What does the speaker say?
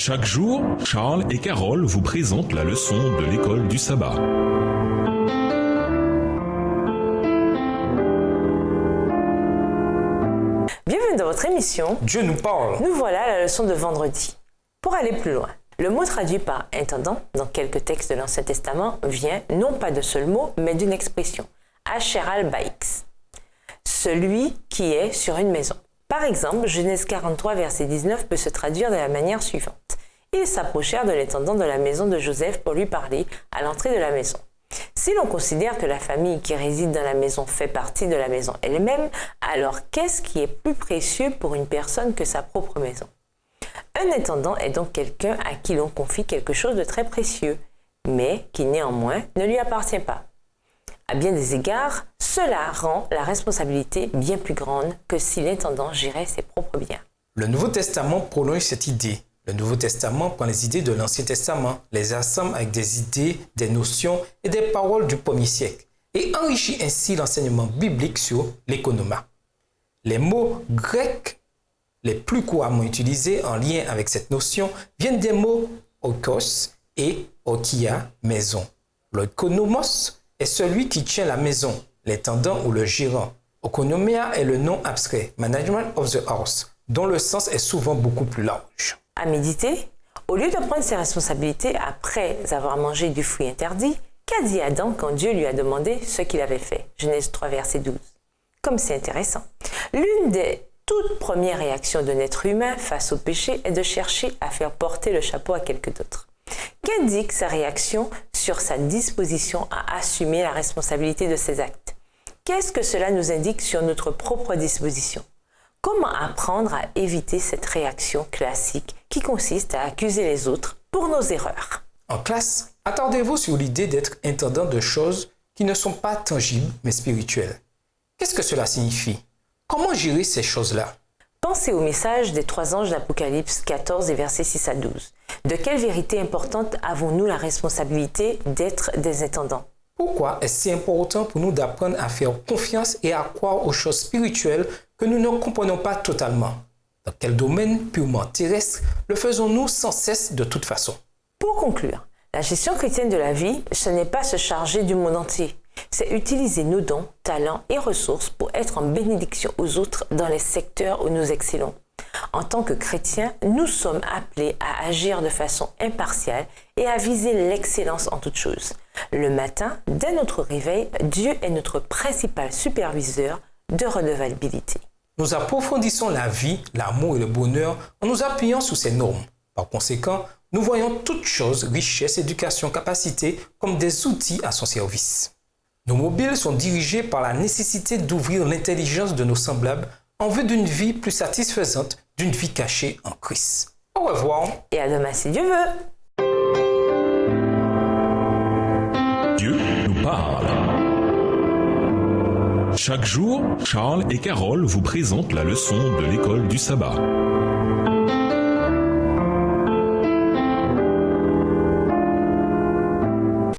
Chaque jour, Charles et Carole vous présentent la leçon de l'école du sabbat. Bienvenue dans votre émission Dieu nous parle. Nous voilà à la leçon de vendredi. Pour aller plus loin, le mot traduit par intendant dans quelques textes de l'Ancien Testament vient non pas de seul mot, mais d'une expression, Asher al-Baïx, celui qui est sur une maison. Par exemple, Genèse 43, verset 19 peut se traduire de la manière suivante. Ils s'approchèrent de l'intendant de la maison de Joseph pour lui parler à l'entrée de la maison. Si l'on considère que la famille qui réside dans la maison fait partie de la maison elle-même, alors qu'est-ce qui est plus précieux pour une personne que sa propre maison? Un intendant est donc quelqu'un à qui l'on confie quelque chose de très précieux, mais qui néanmoins ne lui appartient pas. À bien des égards, cela rend la responsabilité bien plus grande que si l'intendant gérait ses propres biens. Le Nouveau Testament prolonge cette idée. Le Nouveau Testament prend les idées de l'Ancien Testament, les assemble avec des idées, des notions et des paroles du 1er siècle et enrichit ainsi l'enseignement biblique sur l'économat. Les mots grecs les plus couramment utilisés en lien avec cette notion viennent des mots oikos et okia, maison. L'oikonomos est celui qui tient la maison, l'intendant ou le gérant. Oikonomia est le nom abstrait, management of the house, dont le sens est souvent beaucoup plus large. À méditer, au lieu de prendre ses responsabilités après avoir mangé du fruit interdit, qu'a dit Adam quand Dieu lui a demandé ce qu'il avait fait? Genèse 3, verset 12. Comme c'est intéressant. L'une des toutes premières réactions d'un être humain face au péché est de chercher à faire porter le chapeau à quelqu'un d'autre. Qu'indique sa réaction sur sa disposition à assumer la responsabilité de ses actes? Qu'est-ce que cela nous indique sur notre propre disposition? Comment apprendre à éviter cette réaction classique qui consiste à accuser les autres pour nos erreurs? En classe, attardez-vous sur l'idée d'être intendant de choses qui ne sont pas tangibles mais spirituelles. Qu'est-ce que cela signifie? Comment gérer ces choses-là? Pensez au message des 3 anges d'Apocalypse 14 et versets 6 à 12. De quelle vérité importante avons-nous la responsabilité d'être des intendants? Pourquoi est-ce si important pour nous d'apprendre à faire confiance et à croire aux choses spirituelles que nous ne comprenons pas totalement? Dans quel domaine purement terrestre le faisons-nous sans cesse de toute façon? Pour conclure, la gestion chrétienne de la vie, ce n'est pas se charger du monde entier. C'est utiliser nos dons, talents et ressources pour être en bénédiction aux autres dans les secteurs où nous excellons. En tant que chrétiens, nous sommes appelés à agir de façon impartiale et à viser l'excellence en toutes choses. Le matin, dès notre réveil, Dieu est notre principal superviseur de redevabilité. Nous approfondissons la vie, l'amour et le bonheur en nous appuyant sur ces normes. Par conséquent, nous voyons toutes choses, richesse, éducation, capacité, comme des outils à son service. Nos mobiles sont dirigés par la nécessité d'ouvrir l'intelligence de nos semblables en vue d'une vie plus satisfaisante, d'une vie cachée en Christ. Au revoir. Et à demain si Dieu veut. Dieu nous parle. Chaque jour, Charles et Carole vous présentent la leçon de l'école du sabbat.